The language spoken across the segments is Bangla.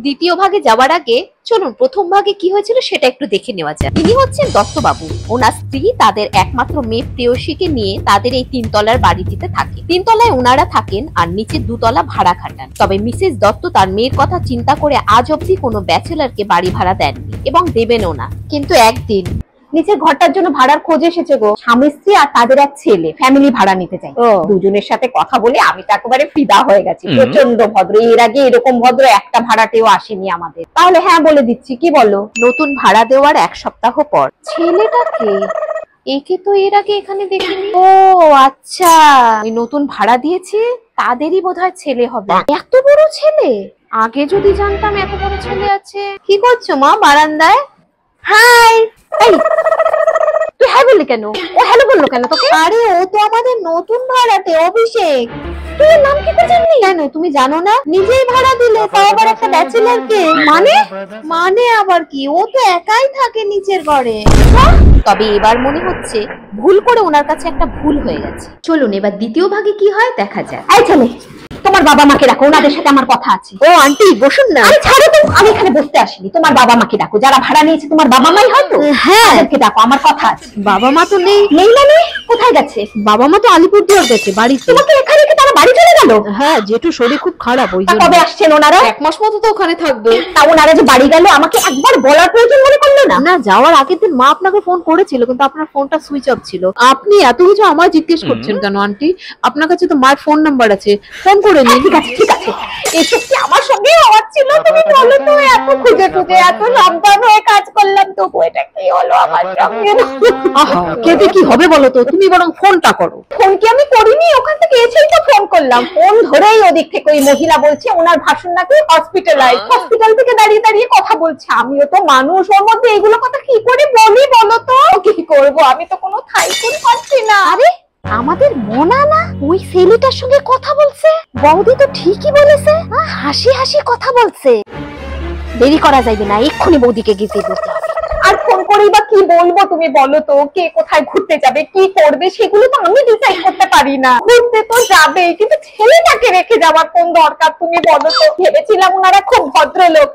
দ্বিতীয় ভাগে যাওয়ার আগে চলুন প্রথম ভাগে কি হয়েছিল সেটা একটু দেখে নেওয়া যায়। তিনি হচ্ছেন দত্তবাবু। ওনার স্ত্রী তাদের একমাত্র মেয়ে প্রেয়সীকে নিয়ে তাদের এই 3 তলার বাড়িটিতে থাকে। 3 তলায় ওনারা থাকেন আর নিচে 2 তলা ভাড়া খাটান। তবে মিসেস দত্ত তার মেয়ের কথা চিন্তা করে আজ অব্দি কোনো ব্যাচেলারকে বাড়ি ভাড়া দেননি এবং দেবেনও না। কিন্তু একদিন নিচের ঘরটার জন্য ভাড়ার খোঁজ এসেছে গো। স্বামী স্ত্রী আর তাদের এক ছেলে ফ্যামিলি ভাড়া নিতে চাই। দুজনের সাথে কথা বলে আমি তো একেবারে ফিদা হয়ে গেছি। প্রচন্ড ভদ্র, এর আগে এরকম ভদ্র একটা ভাড়াটেও আসেনি আমাদের। তাহলে হ্যাঁ বলে দিচ্ছি, কি বলো? নতুন ভাড়া দেওয়ার 1 সপ্তাহ পর ছেলেটাকে, একে তো এর আগে এখানে দেখিনি। ও আচ্ছা, ওই নতুন ভাড়া দিয়েছে তাদেরই বোধহয় ছেলে হবে। এত বড় ছেলে, আগে যদি জানতাম এত বড় ছেলে আছে। কি করছো মা বারান্দায়? হাই। এই তুই হ্যাঁ বললি কেন? ও হ্যালো বললো কেন তোকে? আরে ও তো আমাদের নতুন ভাড়াটে, অভিষেক। তুই এর নাম কি করে জানলি? কেন তুমি জানো না? নিজেই ভাড়া দিলে, তাও আবার একটা ব্যাচেলারকে। মানে আবার কি? ও তো একাই থাকে নিচের ঘরে। তবে এবার মনে হচ্ছে ভুল করে ওনার কাছে একটা ভুল হয়ে গেছে। চলুন এবার দ্বিতীয় ভাগে কি হয় দেখা যাক। এই ছেলে, তোমার বাবা মাকে ডাকো, ওনাদের সাথে আমার কথা আছে। ও আন্টি বসুন না। আরে ছাড়ো তো, আমি এখানে বসতে আসিনি। তোমার বাবা মাকে ডাকো, যারা ভাড়া নিয়েছে তোমার বাবা মাই হয়তো। হ্যাঁ তাদেরকে ডাকো, আমার কথা আছে। বাবা মা তো নেই। নেই মানে কোথায় গেছে? বাবা মা তো আলিপুরদুয়ার গেছে বাড়িতে। তোমাকে এখানে রেখে তারা বাড়ি চলে গেল? হ্যাঁ, জেঠু শরীর খুব খারাপ, ওই জন্য। কবে আসছেন ওনারা? 1 মাস মতো তো ওখানে থাকবে। তা ওনারা যে বাড়ি গেল আমাকে একবার বলার প্রয়োজন মনে করলো না? না, যাওয়ার আগের দিন মা আপনাকে ফোন করেছিল কিন্তু আপনার ফোনটা সুইচ অফ ছিল। আপনি এত কিছু আমায় জিজ্ঞেস করছেন কেন আন্টি? আপনার কাছে তো মার ফোন নাম্বার আছে, ফোন করে নিন। ঠিক আছে ঠিক আছে, এসব কি আমার সঙ্গে হওয়ার ছিল? তুমি বলো তো, এত খুঁজে খুঁজে এত সাবধান হয়ে কাজ করলাম, তবু এটা কি হলো আমার সঙ্গে? আহা, কেটে কি হবে বলো তো? তুমি বরং ফোনটা করো। ফোন কি আমি করিনি? ওখান থেকে এসেই তো ফোন করলাম। ফোন ধরেই ওদিক থেকে ওই মহিলা বলছে ওনার ভাষণ নাকি হসপিটালাইজ। হসপিটাল থেকে দাঁড়িয়ে দাঁড়িয়ে কথা বলছে। আমিও তো মানুষ, ওর মধ্যে এইগুলো কথা কি করে বলি বলো তো? কি করবো, আমি তো কোনো ঠাই করে পাচ্ছি না। আরে আমাদের মোনা না ওই ছেলেটার সঙ্গে কথা বলছে। বৌদি তো ঠিকই বলেছে, হাসি হাসি কথা বলছে। দেরি করা যাবে না, এক্ষুনি বৌদিকে গিয়ে বলতে হবে। আর ফোন করেই বা কি বলবো তুমি বলো তো? কে কোথায় ঘুরতে যাবে, কি করবে, সেগুলো তো আমি ডিসাইড করতে পারি না। ঘুরতে তো যাবে, কিন্তু ছেলেটাকে রেখে যাওয়ার কোন দরকার তুমি বলো তো? ভেবেছিলাম ওনারা খুব ভদ্রলোক।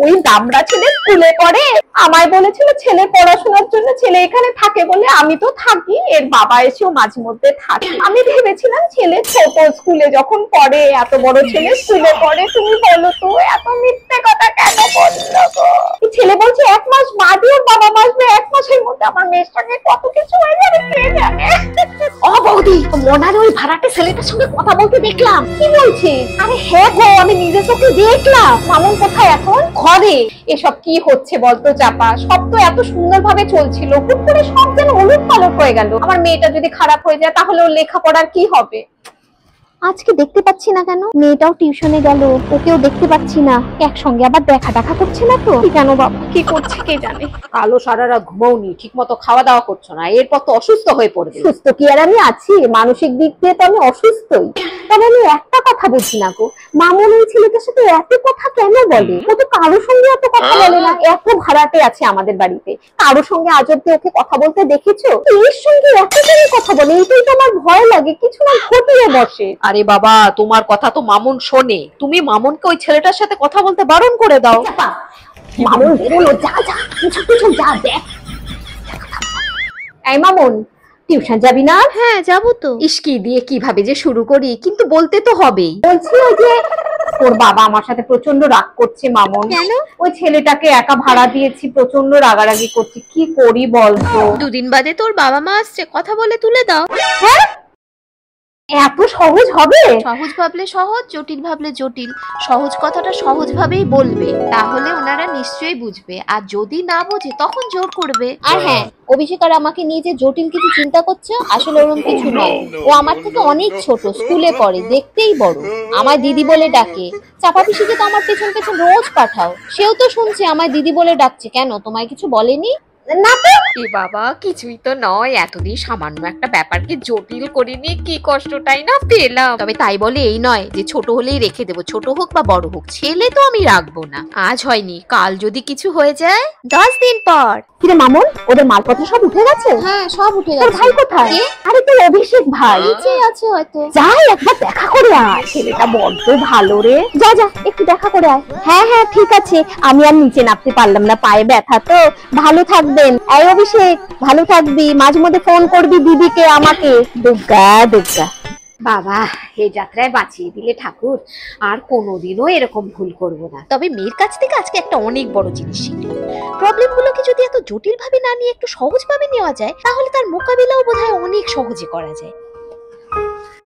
ওই দামড়া ছেলে স্কুলে পড়ে, আমায় বলেছিল ছেলে পড়াশোনার জন্য ছেলে এখানে থাকে বলে। আমি তো থাকি, এর বাবা এসেও মাঝে মধ্যে থাকে। আমি ভেবেছিলাম ছেলে ছোট, স্কুলে যখন পড়ে, এত বড় ছেলে স্কুলে পড়ে। তুমি বলো তো এত মিথ্যে কথা কেন বললো গো? ছেলে বলছে 1 মাস বাদে ওর বাবা আসবে, 1 মাসের মধ্যে আমার মেয়ের সঙ্গে কত কিছু হয়ে যাবে কে জানে। ও বৌদি, মোনার ওই ভাড়াটে ছেলেটার সঙ্গে কথা বলতে দেখলাম। কি বলছিস? আরে হ্যাঁ গো, আমি নিজের চোখে দেখলাম। মামুন কোথায় এখন? ঘরে। এসব কি হচ্ছে বলতো চাপা? সব তো এত সুন্দরভাবে চলছিল, হুট করে সব যেন ওলটপালট হয়ে গেল। আমার মেয়েটা যদি খারাপ হয়ে যায় তাহলে ওর লেখাপড়ার কি হবে? আজকে দেখতে পাচ্ছি না কেন? মেয়েটাও টিউশনে গেল, ওকেও দেখতে পাচ্ছি না। একসঙ্গে আবার দেখা করছে না তো? কেন বাবা, কি করছে কে জানে? কালো সারা রাত ঘুমাওনি, ঠিক মতো খাওয়া দাওয়া করছো না, এরপর তো অসুস্থ হয়ে পড়বে। সুস্থ কি আর আমি আছি? মানসিক দিক দিয়ে তো আমি অসুস্থই। তবে আমি একটা কথা বুঝি না গো, মামুন এই ছেলেটার সাথে এত কথা কেন বলে? ও তো কারোর সঙ্গে এত কথা বলে না। এত ভাড়াটে আছে আমাদের বাড়িতে, কারোর সঙ্গে আজ অব্দি ওকে কথা বলতে দেখেছো? এর সঙ্গে এত করে কথা বলে, এইটাই তো আমার ভয় লাগে কিছু না ঘটিয়ে বসে। আরে বাবা, তোমার কথা তো মামুন শোনে। তুমি মামুনকে ওই ছেলেটার সাথে কথা বলতে বারণ করে দাও। মামুন বেরোলো, যা যা পিছু যা দেখ। এই মামুন, টিউশন যাবি না? হ্যাঁ যাবো তো। ইস্কি দিয়ে কিভাবে যে শুরু করি, কিন্তু বলতে তো হবেই। বলছি ওই যে তোর বাবা আমার সাথে প্রচন্ড রাগ করছে মামুন। কেন? ওই ছেলেটাকে একা ভাড়া দিয়েছি, প্রচন্ড রাগারাগি করছে। কি করি বলতো? 2 দিন বাদে তোর বাবা মা আসছে, কথা বলে তুলে দাও। হ্যাঁ, এত সহজ হবে? সহজ ভাবলে সহজ, জটিল ভাবলে জটিল। সহজ কথাটা সহজ ভাবেই বলবে, তাহলে ওনারা নিশ্চয়ই বুঝবে। আর যদি না বোঝে তখন জোর করবে। আর হ্যাঁ, অভিষেক আর আমাকে নিয়ে যে জটিল কিছু চিন্তা করছে, আসলে ওরকম কিছু নয়। ও আমার থেকে অনেক ছোট, স্কুলে পড়ে, দেখতেই বড়। আমায় দিদি বলে ডাকে। চাপা পিসিকে তো আমার পেছন পেছন রোজ পাঠাও, সেও তো শুনছে আমায় দিদি বলে ডাকছে। কেন, তোমায় কিছু বলেনি? না তো। এ বাবা, কিছুই তো নয়। এতদিন সামান্য একটা ব্যাপারকে জটিল করিনি, কি কষ্টটাই না পেলাম। তবে তাই বলে এই নয় যে ছোট হলেই রেখে দেবো। ছোট হোক বা বড় হোক, ছেলে তো আমি রাখবো না। আজ হয়নি, কাল যদি কিছু হয়ে যায়, 10 দিন পর কিরে মামুন, ওদের মালপত্র সব উঠে গেছে? হ্যাঁ, সব উঠে তোর গেছে। ভাই কোথায়? কে? আরে তোর অভিষেক ভাই। নিচে আছে হয়তো। যাই একবার দেখা করে আয়, ছেলেটা বড্ড ভালো রে। যা যা একটু দেখা করে আয়। হ্যাঁ হ্যাঁ ঠিক আছে, আমি আর নিচে নামতে পারলাম না, পায়ে ব্যথা তো। ভালো থাকবেন। এই অভিষেক, ভালো থাকবি, মাঝে মধ্যে ফোন করবি দিদিকে আমাকে। দুর্গা দুর্গা। বাবা, এই যাত্রায় বাঁচিয়ে দিলে ঠাকুর, আর কোনোদিনও এরকম ভুল করব না। তবে মেয়ের কাছ থেকে আজকে একটা অনেক বড় জিনিস শিখলাম। প্রবলেমগুলোকে যদি এত জটিল ভাবে না নিয়ে একটু সহজ ভাবে নেওয়া যায়, তাহলে তার মোকাবিলাও বোধহয় অনেক সহজে করা যায়।